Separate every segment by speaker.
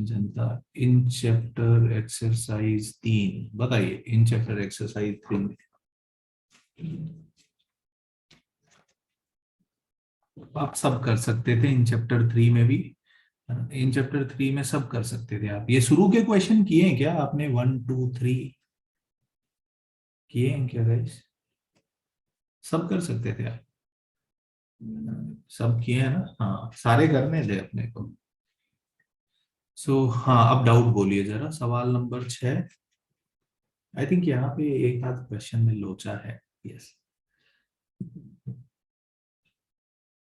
Speaker 1: Question Janata, in chapter exercise 3 बताइए, in chapter exercise 3 में आप सब कर सकते थे, इन चैप्टर 3 में भी, इन चैप्टर 3 में सब कर सकते थे आप। ये शुरू के क्वेश्चन किए हैं क्या आपने? 1 2 3 किए हैं क्या गाइस? सब कर सकते थे आप, सब किए हैं ना? हाँ, सारे करने थे अपने को। हाँ, अब डाउट बोलिए जरा, सवाल नंबर 6। आई थिंक यहाँ पे एक आध क्वेश्चन में लोचा है। यस,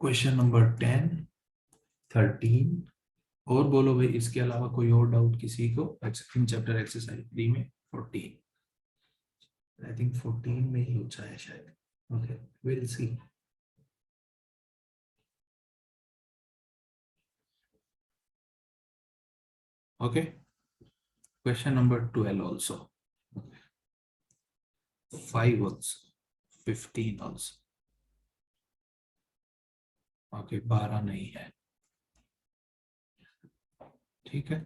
Speaker 1: क्वेश्चन नंबर 10, 13, और बोलो भाई, इसके अलावा कोई और डाउट किसी को? इन चैप्टर एक्सरसाइज 3 में 14, आई थिंक 14 में ही लोचा है शायद। Okay, will see. Okay, question number 12 also, 5 also, 15 also। Okay, 12 नहीं है, ठीक है।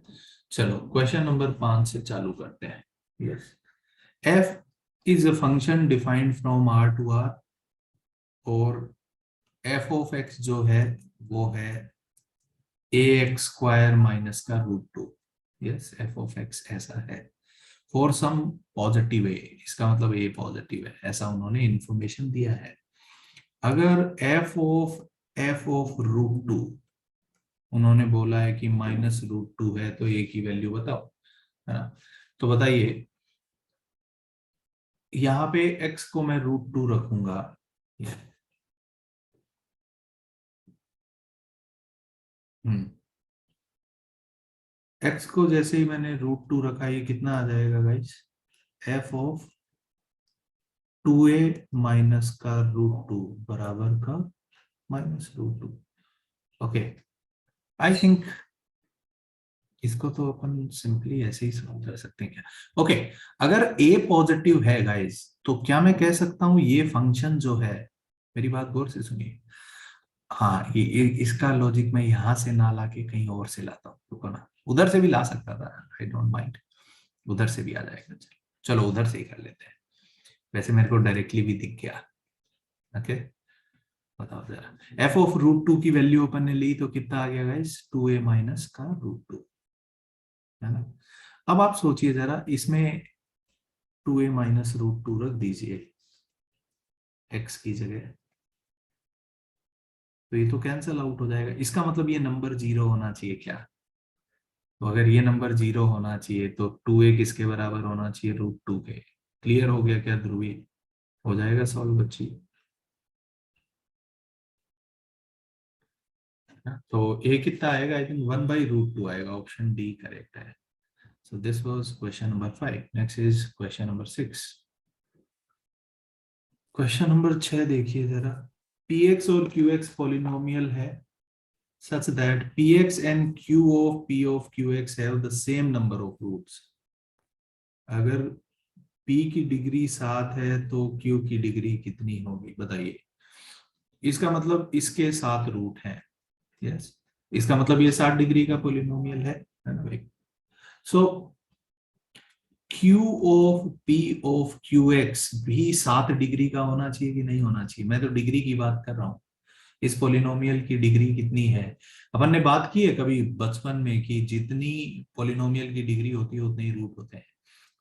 Speaker 1: चलो क्वेश्चन नंबर 5 से चालू करते हैं। Yes, F is a function defined from R to R, और एफ ऑफ एक्स जो है वो है ए एक्स स्क्वायर माइनस का root two. Yes, F of X ऐसा है फॉर सम पॉजिटिव ए, इसका मतलब ए पॉजिटिव है, ऐसा उन्होंने इंफॉर्मेशन दिया है। अगर एफ ऑफ रूट टू उन्होंने बोला है कि माइनस रूट टू है, तो ए की वैल्यू बताओ, है ना? तो बताइए, यहाँ पे x को मैं रूट टू रखूंगा, x को जैसे ही मैंने रूट टू रखा, ये कितना आ जाएगा guys? F of 2a minus का रूट टू बराबर का minus root two. Okay, I think इसको तो अपन सिंपली ऐसे ही सॉल्व कर सकते हैं क्या? ओके, अगर a पॉजिटिव है गाइस, तो क्या मैं कह सकता हूं ये फंक्शन जो है, मेरी बात गौर से सुनिए, हाँ, ये इसका लॉजिक मैं यहां से ना लाके कहीं और से लाता हूँ, रुको ना, उधर से भी ला सकता था, आई डोंट माइंड, उधर से भी आ जाएगा। चलो चलो उधर से ही कर लेते हैं, वैसे मेरे को डायरेक्टली भी दिख गया। ओके, बताओ जरा, एफ ऑफ रूट टू की वैल्यू अपन ने ली तो कितना आ गया गाइस? 2a माइनस का रूट टू, है ना? अब आप सोचिए जरा, इसमें 2a माइनस रूट टू रख दीजिए x की जगह, तो ये तो कैंसल आउट हो जाएगा। इसका मतलब ये नंबर जीरो होना चाहिए क्या? तो अगर ये नंबर जीरो होना चाहिए तो 2a किसके बराबर होना चाहिए? रूट टू के। क्लियर हो गया क्या ध्रुवी? हो जाएगा सॉल्व बच्ची। तो a कितना आएगा? आई थिंक 1/√2 आएगा, ऑप्शन डी करेक्ट है। So this was question number 5। Next is question number 6। Question number 6 देखिए जरा, px और qx पॉलिनोमियल है such that px and q of p of qx have the same number of roots। अगर p की degree 7 है तो q की degree कितनी होगी बताइए? इसका मतलब इसके 7 रूट हैं। यस, इसका मतलब ये 60 डिग्री का पॉलिनोमियल है ना भाई? सो q of p of qx भी 7 डिग्री का होना चाहिए कि नहीं होना चाहिए? मैं तो डिग्री की बात कर रहा हूँ। इस पॉलिनोमियल की डिग्री कितनी है? अपन ने बात की है कभी बचपन में कि जितनी पॉलिनोमियल की डिग्री होती है उतने ही रूट होते हैं।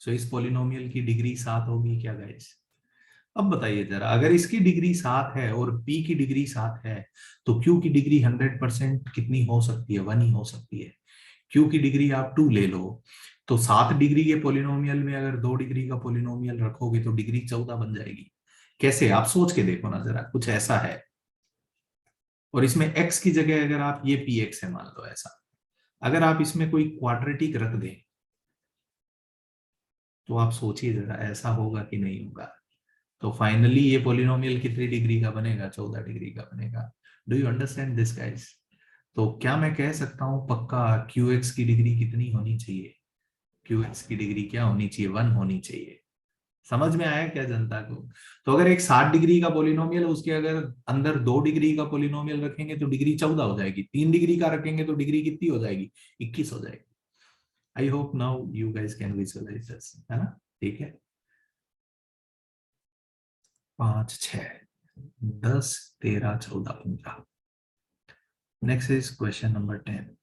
Speaker 1: सो इस पॉलिनोमियल की डिग्री 7 होगी क्या गाइस? अब बताइए जरा, अगर इसकी डिग्री 7 है और p की डिग्री 7 है, तो q की डिग्री 100% कितनी हो सकती है? 1 ही हो सकती है। q की डिग्री आप 2 ले लो, तो 7 डिग्री के पॉलिनोमियल में अगर 2 डिग्री का पॉलिनोमियल रखोगे तो डिग्री 14 बन जाएगी। कैसे? आप सोच के देखो ना जरा, कुछ ऐसा है। और इसमें x की जगह अगर आप, ये px है मान लो ऐसा, अगर आप इसमें कोई क्वाड्रेटिक रख दें, तो आप सोचिए जरा ऐसा होगा कि नहीं होगा? तो फाइनली ये पॉलिनोमियल कितनी डिग्री का बनेगा? 14 डिग्री का बनेगा। Do you understand this guys? तो क्या मैं कह सकता हूं पक्का qx की डिग्री कितनी होनी चाहिए? qx की डिग्री क्या होनी चाहिए? 1 होनी चाहिए। समझ में आया क्या जनता को? तो अगर एक 60 डिग्री का पॉलिनोमियल है, उसके अगर अंदर 2 डिग्री का पॉलिनोमियल रखेंगे तो डिग्री 14 हो जाएगी, 3 डिग्री का रखेंगे तो डिग्री कितनी हो जाएगी? 21 हो जाएगी। I hope now you guys can visualise this, है ना? ठीक है, 5 6 10 13 14 15। Next is question number 10।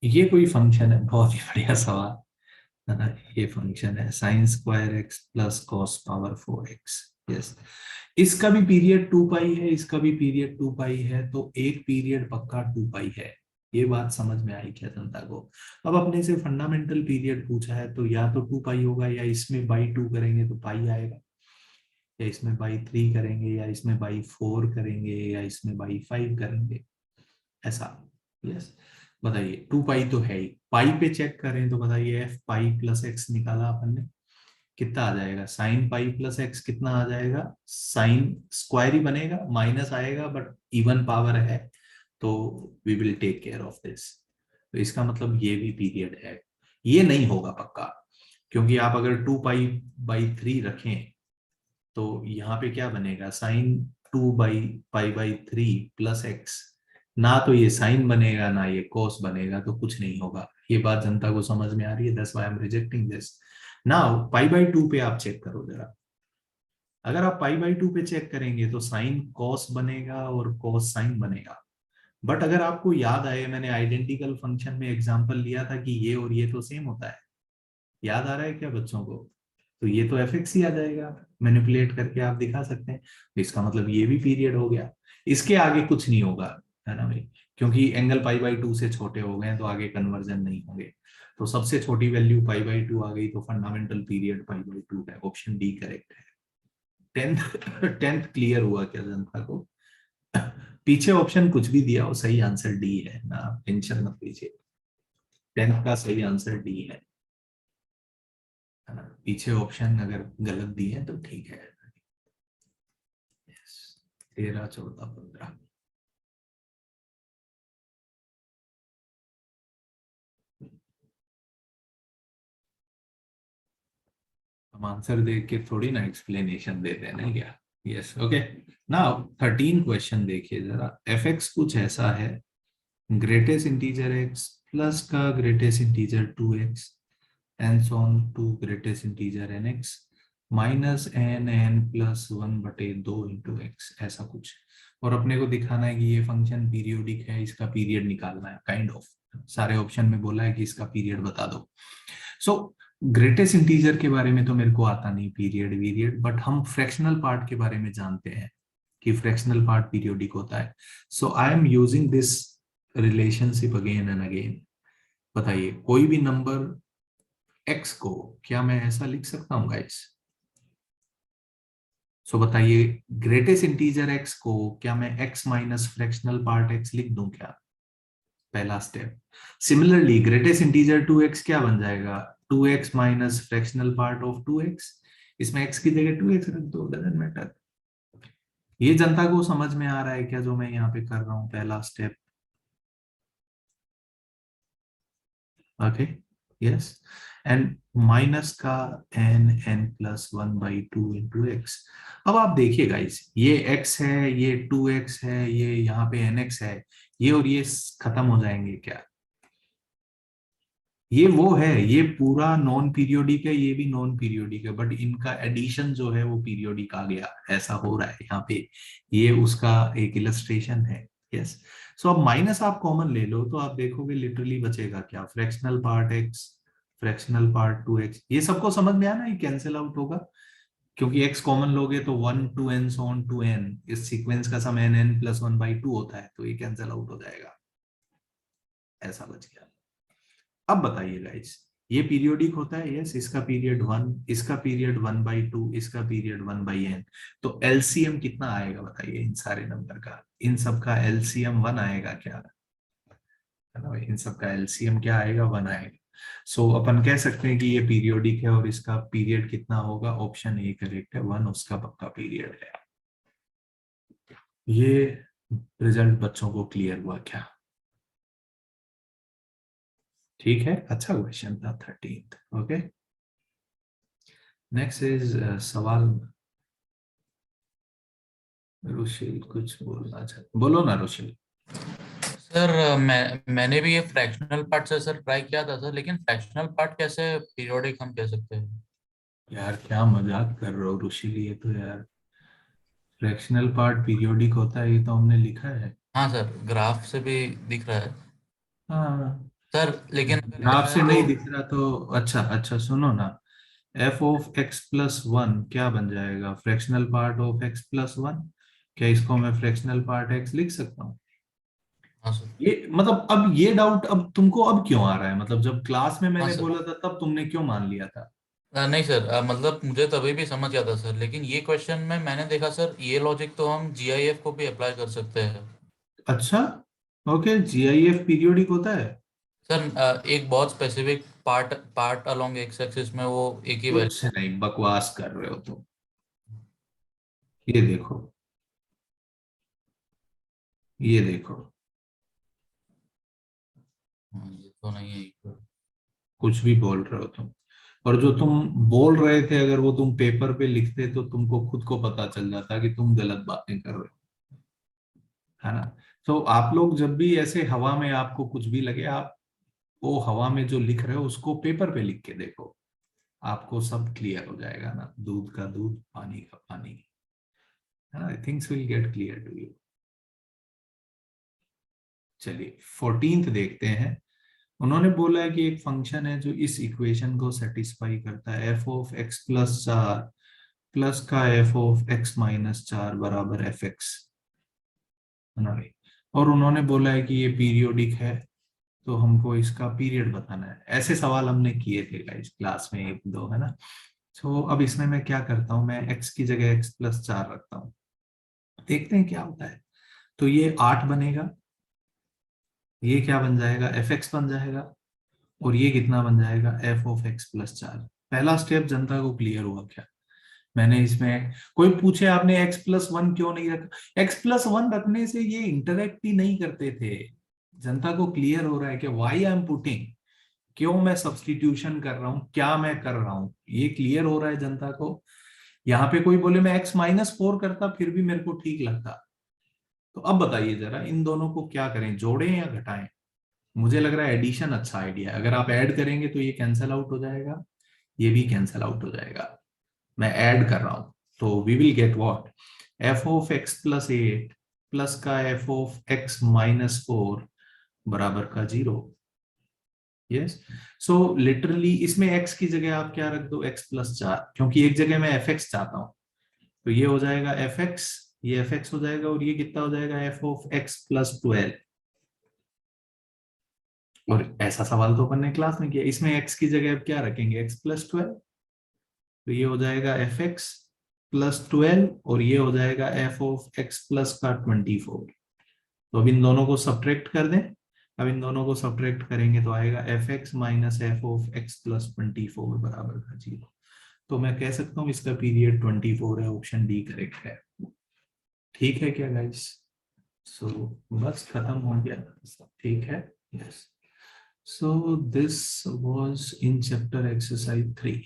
Speaker 1: ये कोई फंक्शन है, बहुत ही बढ़िया सवाल है ना। ये फंक्शन है sine square x plus cos power 4x। Yes, इसका भी पीरियड 2 पाई है, इसका भी पीरियड 2 पाई है, तो एक पीरियड पक्का 2 पाई है। ये बात समझ में आई क्या जनता को? अब अपने से फंडामेंटल पीरियड पूछा है, तो या तो 2 पाई होगा, या इसमें बाई 2 करेंगे तो पाई आएगा, या इसमें बाई 3 करेंगे, या इसमें बाई 4 करेंगे, या इसमें बाई 5 करेंगे, ऐसा। यस, बताइए 2 पाई तो है ही, पाई पे चेक करें तो बताइए एफ पाई प्लस एक्स निकाला अपन ने, कितना आ जाएगा? साइन पाई प्लस एक्स कितना आ जाएगा? साइन स्क्वायर ही बनेगा, माइनस आएगा, बट इवन पावर है, तो we will take care of this. तो इसका मतलब ये भी पीरियड है। ये नहीं होगा पक्का, क्योंकि आप अगर 2 पाई बाई 3 रखें तो यहाँ पे क्या बनेगा? Sine 2 pi by 3 plus x, ना तो ये साइन बनेगा ना ये कोस बनेगा, तो कुछ नहीं होगा। ये बात जनता को समझ में आ रही है? That's why I am rejecting this. Now pi by 2 पे आप चेक करो जरा। अगर आप पाई बाई 2 पे चेक करेंगे तो साइन कॉस बनेगा और कॉस साइन बनेगा। बट अगर आपको याद आए, मैंने आइडेंटिकल फंक्शन में एग्जांपल लिया था कि ये और ये तो सेम होता है। याद आ रहा है क्या बच्चों को? तो ये तो एफ एक्स ही आ जाएगा, मैनिपुलेट करके आप दिखा सकते हैं। तो इसका मतलब ये भी पीरियड हो गया। इसके आगे कुछ नहीं होगा, है ना भाई? क्योंकि एंगल पाई बाई 2 से छोटे हो गए हैं, तो आगे कन्वर्जन नहीं होंगे। तो सबसे छोटी वैल्यू पाई बाई 2 आ गई, तो फंडामेंटल पीरियड पाई बाई 2 है। ऑप्शन डी करेक्ट है। टेंथ टेंथ क्लियर हुआ क्या जनता को? पीछे ऑप्शन कुछ भी दिया हो, सही आंसर डी है ना, टेंशन मत लीजिए। टेंथ का सही आंसर डी है ना? पीछे ऑप्शन अगर गलत दिए हैं तो ठीक है। 13 14 15। हम आंसर देख के थोड़ी ना एक्सप्लेनेशन देते हैं ना क्या? Yes, okay. नाउ 13 क्वेश्चन देखिए जरा। एफ एक्स कुछ ऐसा है, ग्रेटेस्ट इंटीजर एक्स प्लस का greatest integer 2x and so on to greatest integer n x minus n plus 1/2 × x, ऐसा कुछ। और अपने को दिखाना है कि ये फंक्शन पीरियोडिक है, इसका पीरियड निकालना है, काइंड ऑफ। सारे ऑप्शन में बोला है कि इसका पीरियड बता दो। सो ग्रेटेस्ट इंटीजर के बारे में तो मेरे को आता नहीं पीरियड वीरियड, बट हम फ्रैक्शनल पार्ट के बारे में जानते हैं कि फ्रैक्शनल पार्ट पीरियोडिक होता है। So I am using this relationship again and again. बताइए कोई भी नंबर x को क्या मैं ऐसा लिख सकता हूँ गाइस? सो बताइए ग्रेटेस्ट इंटीजर x को क्या मैं x minus fractional part x लिख दूं क्या? पहला step. Similarly greatest integer 2x क्या बन जाएगा? 2x minus fractional part of 2x। इसमें x की जगह 2x रख दो, डजंट मैटर। ये जनता को समझ में आ रहा है क्या जो मैं यहाँ पे कर रहा हूँ? पहला step. Okay, yes. And minus का n+1/2 × x। अब आप देखिए गाइस, ये x है, ये 2x है, ये यहाँ पे nx है, ये और ये खत्म हो जाएंगे क्या? ये वो है, ये पूरा नॉन पीरियोडिक है, ये भी नॉन पीरियोडिक है, बट इनका एडिशन जो है वो पीरियोडिक आ गया, ऐसा हो रहा है यहाँ पे। ये उसका एक इलस्ट्रेशन है। यस। सो अब माइनस आप कॉमन ले लो तो आप देखोगे लिटरली बचेगा क्या? Fractional part x, fractional part 2x। ये सबको समझ में आना, ये कैंसिल आउट होगा, क्योंकि x कॉमन लोगे तो 1 to n so on to n, इस सीक्वेंस का सम n+1/2 होता है, तो ये कैंसिल आउट हो जाएगा, ऐसा बच गया। अब बताइए गाइस, ये पीरियोडिक होता है? यस। इसका पीरियड 1, इसका पीरियड 1/2, इसका पीरियड 1/n। तो एलसीएम कितना आएगा बताइए इन सारे नंबर का? इन सब का एलसीएम 1 आएगा क्या? है ना भाई, इन सब का एलसीएम क्या आएगा? 1 आएगा। सो अपन कह सकते हैं कि ये पीरियोडिक है, और इसका पीरियड कितना होगा? ऑप्शन ए करेक्ट है, 1 उसका पक्का पीरियड है। ये रिजल्ट बच्चों को क्लियर हुआ क्या? ठीक है, अच्छा क्वेश्चन था 13th। ओके, नेक्स्ट इज सवाल। रुशिल कुछ बोलना चाहते, बोलो ना रुशिल।
Speaker 2: सर मैंने भी ये फ्रैक्शनल पार्ट से सर ट्राई किया था सर, लेकिन फ्रैक्शनल पार्ट कैसे पीरियोडिक हम कह सकते हैं?
Speaker 1: यार क्या मजाक कर रहे हो ऋषि, ये तो यार फ्रैक्शनल पार्ट पीरियोडिक होता है, ये तो हमने लिखा है।
Speaker 2: हाँ सर, ग्राफ से भी दिख रहा है
Speaker 1: हाँ,
Speaker 2: सर, लेकिन अगर
Speaker 1: ग्राफ
Speaker 2: ऐसा है
Speaker 1: से
Speaker 2: तो।
Speaker 1: नहीं दिख रहा तो अच्छा अच्छा सुनो ना, F of x plus one क्या बन जाएगा, fractional part of x plus one. क्या इसको मैं फ्रैक्शनल पार्ट एक्स लिख सकता हूँ?
Speaker 2: हाँ सर।
Speaker 1: ये मतलब अब ये डाउट अब तुमको अब क्यों आ रहा है, मतलब जब क्लास में
Speaker 2: हाँ
Speaker 1: मैंने
Speaker 2: सर।
Speaker 1: बोला था तब तुमने क्यों मान लिया था?
Speaker 2: नहीं सर, मतलब मुझे तभी भी समझ गया था सर, लेकिन ये क्वेश्चन में मैंने देखा सर, ये लॉजिक तो हम जीआईएफ को भी अप्लाई कर सकते हैं।
Speaker 1: अच्छा, ओके, जीआईएफ पीरियोडिक होता है?
Speaker 2: सर एक बहुत specific part part along x axis में वो एक ही
Speaker 1: कुछ
Speaker 2: वैल्यू।
Speaker 1: नहीं, बकवास कर रहे हो तुम। ये देखो, ये देखो,
Speaker 2: हाँ, ये तो नहीं है equal।
Speaker 1: कुछ भी बोल रहे हो तुम। और जो तुम बोल रहे थे अगर वो तुम पेपर पे लिखते तो तुमको खुद को पता चल जाता कि तुम गलत बातें कर रहे हो, है ना? तो आप लोग जब भी ऐसे हवा में आपको कुछ भी लगे, आप वो हवा में जो लिख रहे हो उसको पेपर पे लिख के देखो, आपको सब क्लियर हो जाएगा ना, दूध का दूध, पानी का पानी, है ना? Things will get clear to you. चलिए 14th देखते हैं। उन्होंने बोला है कि एक फंक्शन है जो इस इक्वेशन को सेटिस्फाई करता है, एफ ऑफ एक्स प्लस चार प्लस का एफ ऑफ एक्स माइनस चार बराबर एफ एक्स, है ना भाई? और उन्होंने बोला है कि ये पीरियोडिक है, तो हमको इसका पीरियड बताना है। ऐसे सवाल हमने किए थे गाइस क्लास में एक दो, है ना? तो अब इसमें मैं क्या करता हूँ, मैं x की जगह x प्लस चार रखता हूँ, देखते हैं क्या होता है। तो ये 8 बनेगा, ये क्या बन जाएगा, एफ एक्स बन जाएगा, और ये कितना बन जाएगा, एफ ऑफ एक्स प्लस चार। पहला स्टेप जनता को क्लियर हुआ क्या? मैंने इसमें, कोई पूछे आपने एक्स प्लस वन क्यों नहीं रखा, एक्स प्लस वन रखने से ये इंटरेक्ट ही नहीं करते थे। जनता को क्लियर हो रहा है कि वाई आई एम पुटिंग, क्यों मैं सब्सटीट्यूशन कर रहा हूं, क्या मैं कर रहा हूं, ये क्लियर हो रहा है जनता को। यहाँ पे कोई बोले मैं एक्स माइनस फोर करता फिर भी मेरे को ठीक लगता। तो अब बताइए जरा इन दोनों को क्या करें, जोड़ें या घटाएं? मुझे लग रहा है एडिशन अच्छा आइडिया है, अगर आप ऐड करेंगे तो ये कैंसिल आउट हो जाएगा, ये भी कैंसिल आउट हो जाएगा। मैं ऐड कर रहा हूं, तो we will get what, f of x plus eight plus का f of x minus four बराबर का जीरो। यस, सो लिटरली इसमें x की जगह आप क्या रख दो, x प्लस चार, क्योंकि एक जगह मैं एफ एक्स चाहता हूं। तो ये हो जाएगा एफ एक्स, ये एफ एक्स हो जाएगा, और ये कितना हो जाएगा, F of x plus twelve. और ऐसा सवाल तो अपन ने क्लास में किया, इसमें x की जगह अब क्या रखेंगे, x प्लस ट्वेल्व। तो ये हो जाएगा एफ एक्स प्लस ट्वेल्व, और ये हो जाएगा एफ ऑफ एक्स प्लस का 24। तो अब इन दोनों को सब्ट्रैक्ट कर दें। अब इन दोनों को सब्ट्रैक्ट करेंगे तो आएगा F x minus F of x plus 24 बराबर का जीरो। तो मैं कह सकता हूँ इसका पीरियड 24 है, ऑप्शन डी करेक्ट है। ठीक है क्या गाइस? सो बस खत्म हो गया, ठीक है। Yes, so this was in chapter exercise 3।